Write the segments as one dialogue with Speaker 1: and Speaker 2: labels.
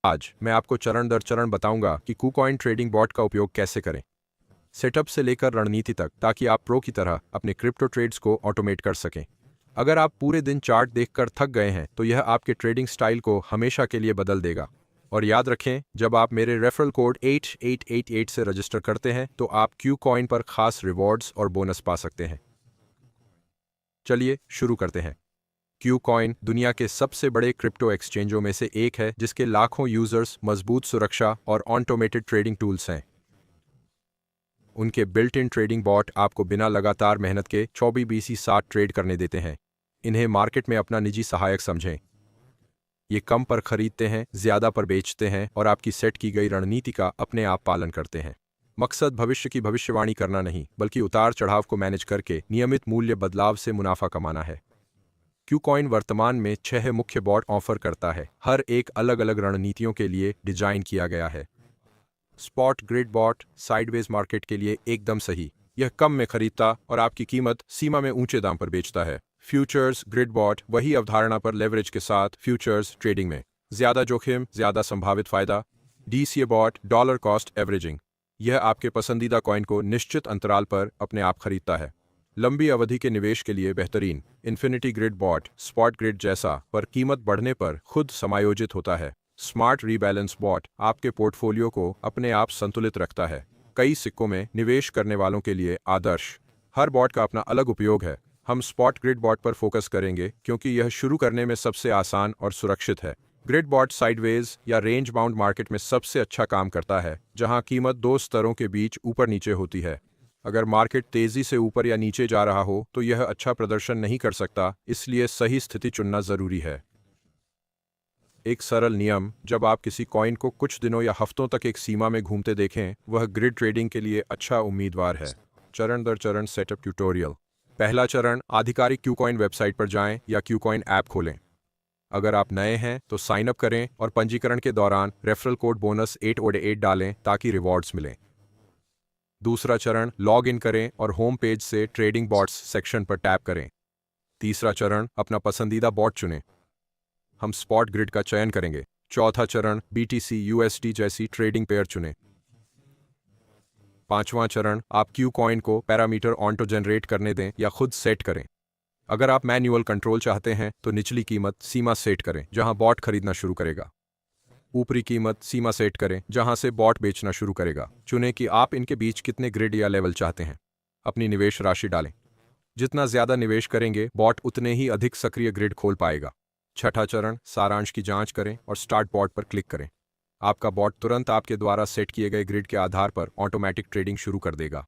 Speaker 1: आज मैं आपको चरण दर चरण बताऊंगा कि KuCoin ट्रेडिंग बॉट का उपयोग कैसे करें, सेटअप से लेकर रणनीति तक, ताकि आप प्रो की तरह अपने क्रिप्टो ट्रेड्स को ऑटोमेट कर सकें। अगर आप पूरे दिन चार्ट देखकर थक गए हैं तो यह आपके ट्रेडिंग स्टाइल को हमेशा के लिए बदल देगा। और याद रखें, जब आप मेरे रेफरल कोड 8888 से रजिस्टर करते हैं तो आप KuCoin पर खास रिवॉर्ड्स और बोनस पा सकते हैं। चलिए शुरू करते हैं। KuCoin दुनिया के सबसे बड़े क्रिप्टो एक्सचेंजों में से एक है, जिसके लाखों यूजर्स, मजबूत सुरक्षा और ऑटोमेटेड ट्रेडिंग टूल्स हैं। उनके बिल्ट इन ट्रेडिंग बॉट आपको बिना लगातार मेहनत के 24/7 ट्रेड करने देते हैं। इन्हें मार्केट में अपना निजी सहायक समझें। ये कम पर खरीदते हैं, ज्यादा पर बेचते हैं और आपकी सेट की गई रणनीति का अपने आप पालन करते हैं। मकसद भविष्य की भविष्यवाणी करना नहीं, बल्कि उतार चढ़ाव को मैनेज करके नियमित मूल्य बदलाव से मुनाफा कमाना है। KuCoin वर्तमान में 6 मुख्य बॉट ऑफर करता है, हर एक अलग अलग रणनीतियों के लिए डिजाइन किया गया है। Spot grid bot sideways market के लिए एकदम सही। यह कम में खरीदता और आपकी कीमत सीमा में ऊंचे दाम पर बेचता है। फ्यूचर्स ग्रिड बॉट वही अवधारणा पर लेवरेज के साथ फ्यूचर्स ट्रेडिंग में ज्यादा जोखिम, ज्यादा संभावित फायदा। DCA bot dollar cost averaging, यह आपके पसंदीदा कॉइन को निश्चित अंतराल पर अपने आप खरीदता है। लंबी अवधि के निवेश के लिए बेहतरीन। Infinity grid bot spot grid जैसा, पर कीमत बढ़ने पर खुद समायोजित होता है। स्मार्ट रीबैलेंस बॉट आपके पोर्टफोलियो को अपने आप संतुलित रखता है। कई सिक्कों में निवेश करने वालों के लिए आदर्श। हर बॉट का अपना अलग उपयोग है। हम स्पॉट ग्रिड बॉट पर फोकस करेंगे क्योंकि यह शुरू करने में सबसे आसान और सुरक्षित है। ग्रिड बॉट साइडवेज या रेंज बाउंड मार्केट में सबसे अच्छा काम करता है, जहां कीमत दो स्तरों के बीच ऊपर नीचे होती है। अगर मार्केट तेजी से ऊपर या नीचे जा रहा हो तो यह अच्छा प्रदर्शन नहीं कर सकता, इसलिए सही स्थिति चुनना जरूरी है। एक सरल नियम: जब आप किसी कॉइन को कुछ दिनों या हफ्तों तक एक सीमा में घूमते देखें, वह ग्रिड ट्रेडिंग के लिए अच्छा उम्मीदवार है। चरण दर चरण सेटअप ट्यूटोरियल। पहला चरण: आधिकारिक KuCoin वेबसाइट पर जाएं या KuCoin ऐप खोलें। अगर आप नए हैं तो साइन अप करें और पंजीकरण के दौरान रेफरल कोड बोनस 888 डालें ताकि रिवॉर्ड्स मिलें। दूसरा चरण: लॉग इन करें और होम पेज से ट्रेडिंग बॉट्स सेक्शन पर टैप करें। तीसरा चरण: अपना पसंदीदा बॉट चुनें। हम स्पॉट ग्रिड का चयन करेंगे। चौथा चरण: BTC USD जैसी ट्रेडिंग पेयर चुनें। पांचवां चरण: आप KuCoin को पैरामीटर ऑटो जनरेट करने दें या खुद सेट करें। अगर आप मैन्युअल कंट्रोल चाहते हैं तो निचली कीमत सीमा सेट करें जहां बॉट खरीदना शुरू करेगा। ऊपरी कीमत सीमा सेट करें जहां से बॉट बेचना शुरू करेगा। चुनें कि आप इनके बीच कितने ग्रिड या लेवल चाहते हैं। अपनी निवेश राशि डालें। जितना ज्यादा निवेश करेंगे, बॉट उतने ही अधिक सक्रिय ग्रिड खोल पाएगा। छठा चरण: सारांश की जांच करें और स्टार्ट बॉट पर क्लिक करें। आपका बॉट तुरंत आपके द्वारा सेट किए गए ग्रिड के आधार पर ऑटोमेटिक ट्रेडिंग शुरू कर देगा।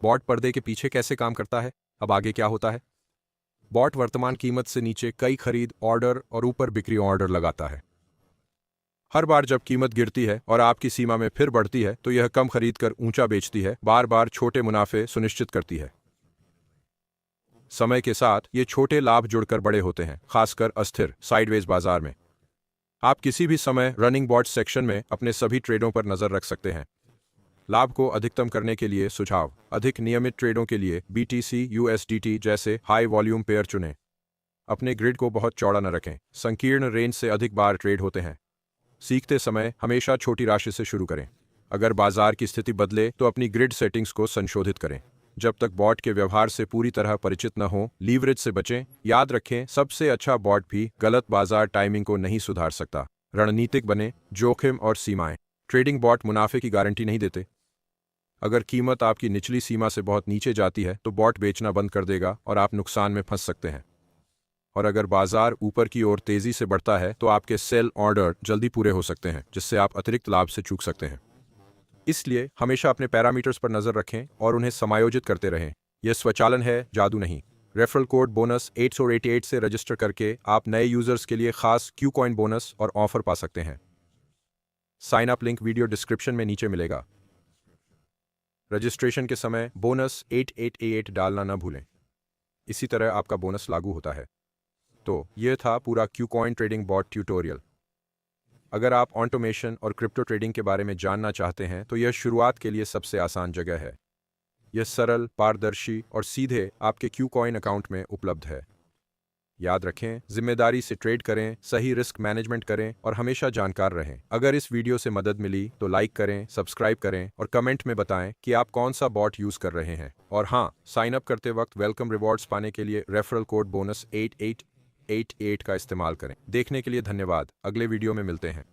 Speaker 1: बॉट पर्दे के पीछे कैसे काम करता है? अब आगे क्या होता है? बॉट वर्तमान कीमत से नीचे कई खरीद ऑर्डर और ऊपर बिक्री ऑर्डर लगाता है। हर बार जब कीमत गिरती है और आपकी सीमा में फिर बढ़ती है तो यह कम खरीद कर ऊंचा बेचती है, बार बार छोटे मुनाफे सुनिश्चित करती है। समय के साथ ये छोटे लाभ जुड़कर बड़े होते हैं, खासकर अस्थिर साइडवेज बाजार में। आप किसी भी समय रनिंग बॉट सेक्शन में अपने सभी ट्रेडों पर नजर रख सकते हैं। लाभ को अधिकतम करने के लिए सुझाव: अधिक नियमित ट्रेडों के लिए BTC USDT जैसे हाई वॉल्यूम पेयर चुनें। अपने ग्रिड को बहुत चौड़ा न रखें, संकीर्ण रेंज से अधिक बार ट्रेड होते हैं। सीखते समय हमेशा छोटी राशि से शुरू करें। अगर बाजार की स्थिति बदले तो अपनी ग्रिड सेटिंग्स को संशोधित करें। जब तक बॉट के व्यवहार से पूरी तरह परिचित न हो, लीवरेज से बचें। याद रखें, सबसे अच्छा बॉट भी गलत बाजार टाइमिंग को नहीं सुधार सकता। रणनीतिक बने। जोखिम और सीमाएं: ट्रेडिंग बॉट मुनाफे की गारंटी नहीं देते। अगर कीमत आपकी निचली सीमा से बहुत नीचे जाती है तो बॉट बेचना बंद कर देगा और आप नुकसान में फंस सकते हैं। और अगर बाजार ऊपर की ओर तेजी से बढ़ता है तो आपके सेल ऑर्डर जल्दी पूरे हो सकते हैं, जिससे आप अतिरिक्त लाभ से चूक सकते हैं। इसलिए हमेशा अपने पैरामीटर्स पर नजर रखें और उन्हें समायोजित करते रहें। यह स्वचालन है, जादू नहीं। रेफरल कोड बोनस 888 से रजिस्टर करके आप नए यूजर्स के लिए खास KuCoin बोनस और ऑफर पा सकते हैं। Sign up link video description में नीचे मिलेगा। रजिस्ट्रेशन के समय बोनस 888 डालना न भूलें। इसी तरह आपका बोनस लागू होता है। तो यह था पूरा KuCoin ट्रेडिंग बॉट ट्यूटोरियल। अगर आप ऑटोमेशन और क्रिप्टो ट्रेडिंग के बारे में जानना चाहते हैं तो यह शुरुआत के लिए सबसे आसान जगह है। यह सरल, पारदर्शी और सीधे आपके KuCoin अकाउंट में उपलब्ध है। याद रखें, जिम्मेदारी से ट्रेड करें, सही रिस्क मैनेजमेंट करें और हमेशा जानकार रहें। अगर इस वीडियो से मदद मिली तो लाइक करें, सब्सक्राइब करें और कमेंट में बताएं कि आप कौन सा बॉट यूज कर रहे हैं। और हाँ, साइन अप करते वक्त वेलकम रिवॉर्ड्स पाने के लिए रेफरल कोड बोनस 8888 का इस्तेमाल करें। देखने के लिए धन्यवाद। अगले वीडियो में मिलते हैं।